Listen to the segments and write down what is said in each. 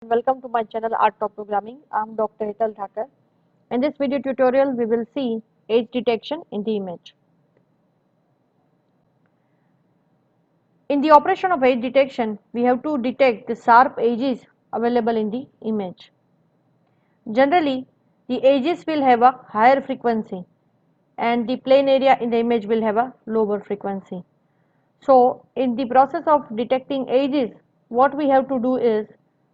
welcome to my channel Art of Programming. I am Dr. Hital Thakur. In this video tutorial, we will see edge detection in the image. In the operation of edge detection, we have to detect the sharp edges available in the image. Generally, the edges will have a higher frequency and the plane area in the image will have a lower frequency. So, in the process of detecting edges, what we have to do is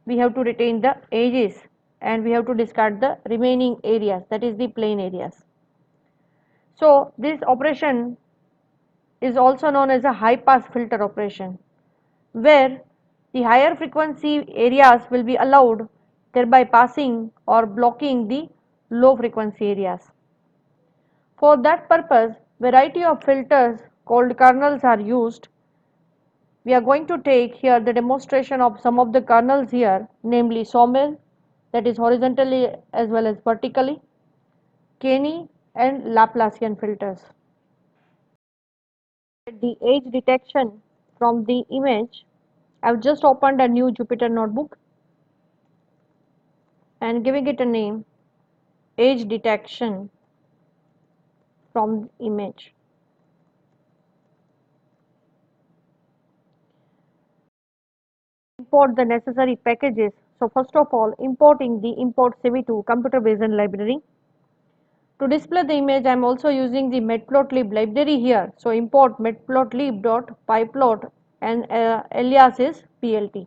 we have to retain the edges and we have to discard the remaining areas, that is the plane areas. So, this operation is also known as a high pass filter operation, where the higher frequency areas will be allowed, thereby passing or blocking the low frequency areas. For that purpose, variety of filters called kernels are used. We are going to take here the demonstration of some of the kernels here, namely Sawmill, that is horizontally as well as vertically, Caney and Laplacian filters. The edge detection from the image, I have just opened a new Jupyter notebook and giving it a name, edge detection from image. Import the necessary packages. So first of all, importing the import CV2 computer vision library. To display the image, I am also using the matplotlib library here. So import matplotlib.pyplot and alias is plt.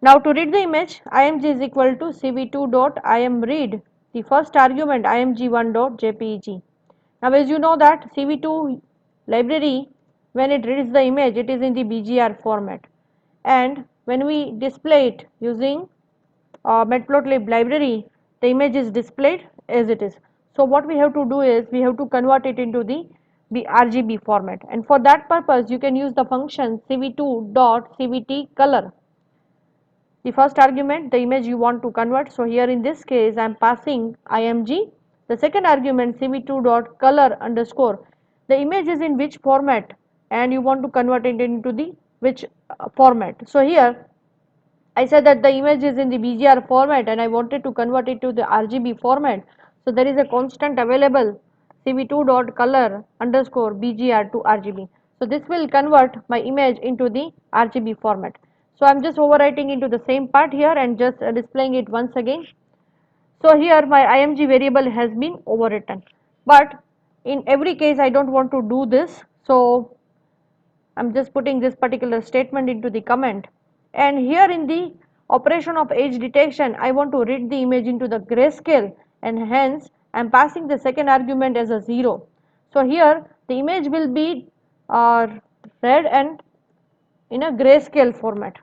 Now to read the image, img is equal to cv2.imread, the first argument img1.jpeg. Now as you know that cv2 library, when it reads the image, it is in the bgr format, and when we display it using matplotlib library, the image is displayed as it is. So what we have to do is we have to convert it into the RGB format, and for that purpose you can use the function cv2.cvtcolor, the first argument the image you want to convert. So here in this case I am passing img, the second argument cv2.color underscore, the image is in which format and you want to convert it into the which format. So here I said that the image is in the BGR format and I wanted to convert it to the RGB format. So there is a constant available cv2.color underscore BGR to RGB. So this will convert my image into the RGB format. So I am just overwriting into the same part here and just displaying it once again. So here my img variable has been overwritten, but in every case I don't want to do this. So I'm just putting this particular statement into the comment, and here in the operation of edge detection I want to read the image into the grayscale, and hence I'm passing the second argument as a 0. So here the image will be read and in a grayscale format.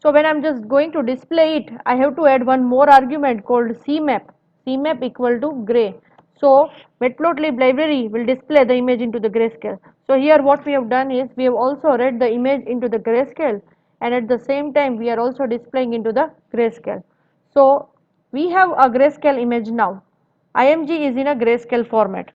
So when I'm just going to display it, I have to add one more argument called cmap equal to gray. So matplotlib library will display the image into the grayscale. So here what we have done is we have also read the image into the grayscale, and at the same time we are also displaying into the grayscale. So we have a grayscale image now. img is in a grayscale format.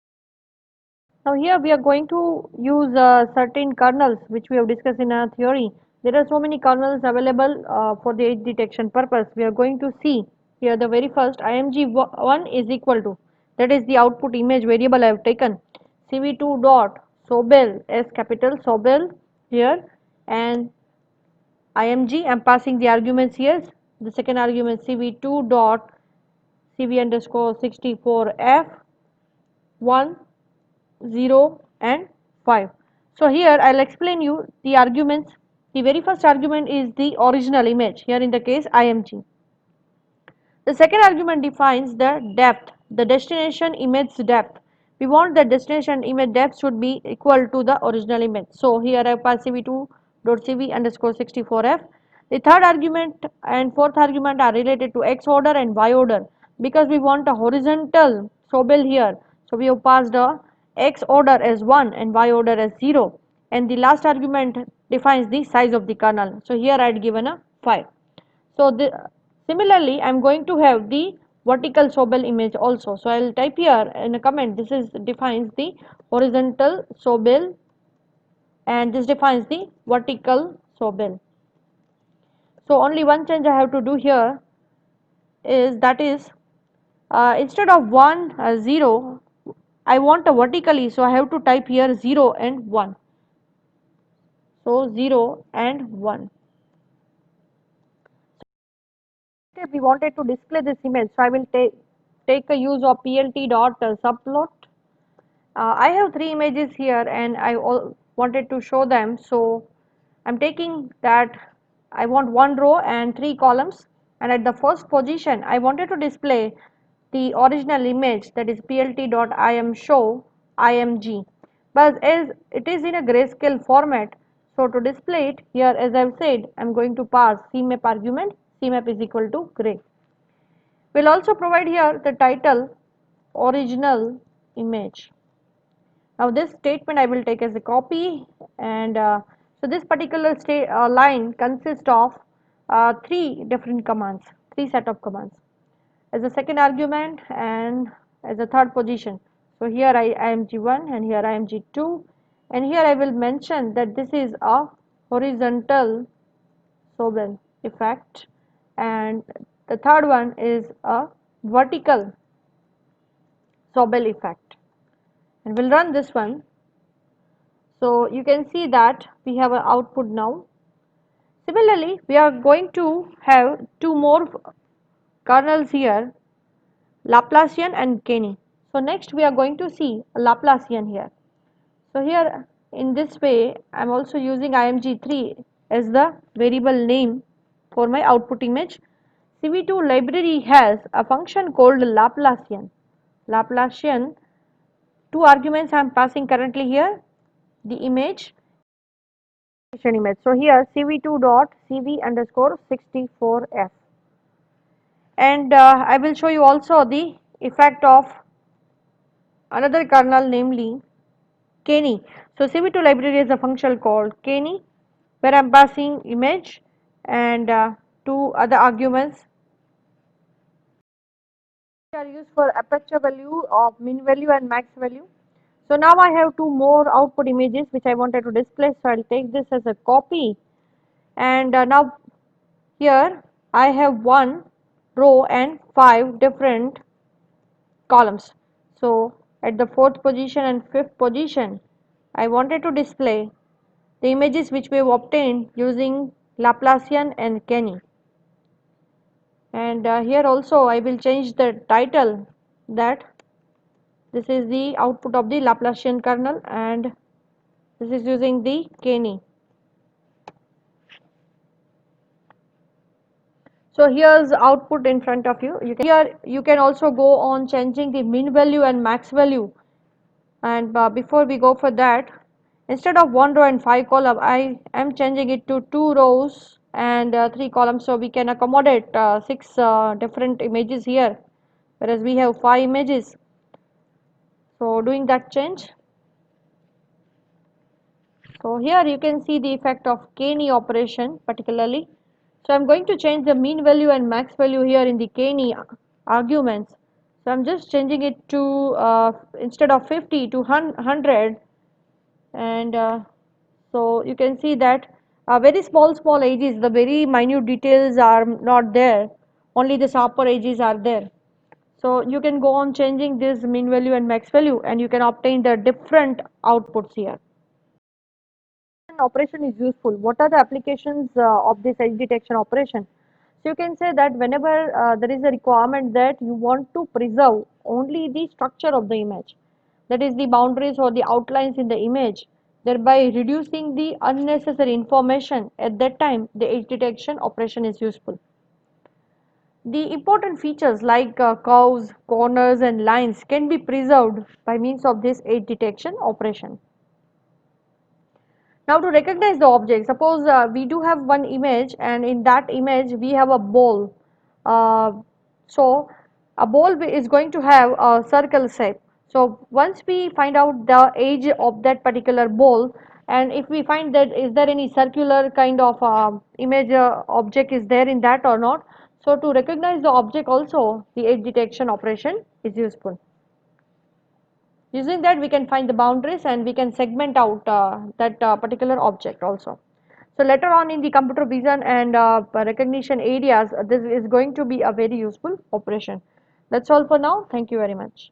Now here we are going to use certain kernels which we have discussed in our theory. There are so many kernels available for the edge detection purpose. We are going to see here the very first img1 is equal to, that is the output image variable I have taken, cv2 dot sobel, s capital sobel here, and img I am passing the arguments here. The second argument cv2 dot cv underscore 64f 1 0 and 5. So here I will explain you the arguments. The very first argument is the original image, here in the case img. The second argument defines the depth, the destination image depth. We want the destination image depth should be equal to the original image. So here I pass cv2.cv underscore 64f. The third argument and fourth argument are related to x order and y order, because we want a horizontal sobel here. So we have passed a x order as 1 and y order as 0, and the last argument defines the size of the kernel. So here I had given a 5. So similarly I am going to have the vertical Sobel image also. So I will type here in a comment, this is defines the horizontal Sobel and this defines the vertical Sobel. So only one change I have to do here is that is instead of 1 0, I want a vertically, so I have to type here 0 and 1. So 0 and 1. If we wanted to display this image, so I will take a use of plt dot subplot. I have three images here and I wanted to show them, so I'm taking that I want one row and three columns, and at the first position I wanted to display the original image, that is plt.imshow img, but as it is in a grayscale format, so to display it here, as I've said, I'm going to pass cmap argument. Cmap is equal to gray. We'll also provide here the title original image. Now this statement I will take as a copy, and so this particular line consists of three different commands, three set of commands as a second argument and as a third position. So here img1 and here img2, and here I will mention that this is a horizontal Sobel effect, and the third one is a vertical Sobel effect, and we'll run this one. So you can see that we have an output now. Similarly, we are going to have two more kernels here, Laplacian and Kenny. So next we are going to see a Laplacian here. So here in this way I am also using img3 as the variable name for my output image. CV2 library has a function called Laplacian. Laplacian, two arguments I am passing currently here, the image image. So here cv2 dot cv underscore 64f, and I will show you also the effect of another kernel, namely Kenny. So cv2 library is a function called Kenny, where I am passing image and two other arguments which are used for aperture value of min value and max value. So now I have two more output images which I wanted to display, so I'll take this as a copy, and now here I have one row and five different columns. So at the fourth position and fifth position I wanted to display the images which we have obtained using Laplacian and Kenny, and here also I will change the title, that this is the output of the Laplacian kernel and this is using the Kenny. So here's output in front of you. Here you can also go on changing the min value and max value, and before we go for that, instead of one row and five column, I am changing it to two rows and three columns, so we can accommodate six different images here, whereas we have five images. So doing that change, so here you can see the effect of Kenny operation particularly. So I'm going to change the mean value and max value here in the Kenny arguments. So I'm just changing it to instead of 50 to 100, and so you can see that very small edges, the very minute details are not there, only the sharper edges are there. So you can go on changing this mean value and max value, and you can obtain the different outputs here. Operation is useful. What are the applications of this edge detection operation? So you can say that whenever there is a requirement that you want to preserve only the structure of the image, that is the boundaries or the outlines in the image, thereby reducing the unnecessary information, at that time the edge detection operation is useful. The important features like curves, corners and lines can be preserved by means of this edge detection operation. Now to recognize the object, suppose we do have one image and in that image we have a ball. Uh, so a ball is going to have a circle shape. So once we find out the age of that particular ball, and if we find that is there any circular kind of image object is there in that or not, so to recognize the object also the edge detection operation is useful. Using that we can find the boundaries and we can segment out that particular object also. So later on in the computer vision and recognition areas, this is going to be a very useful operation. That's all for now. Thank you very much.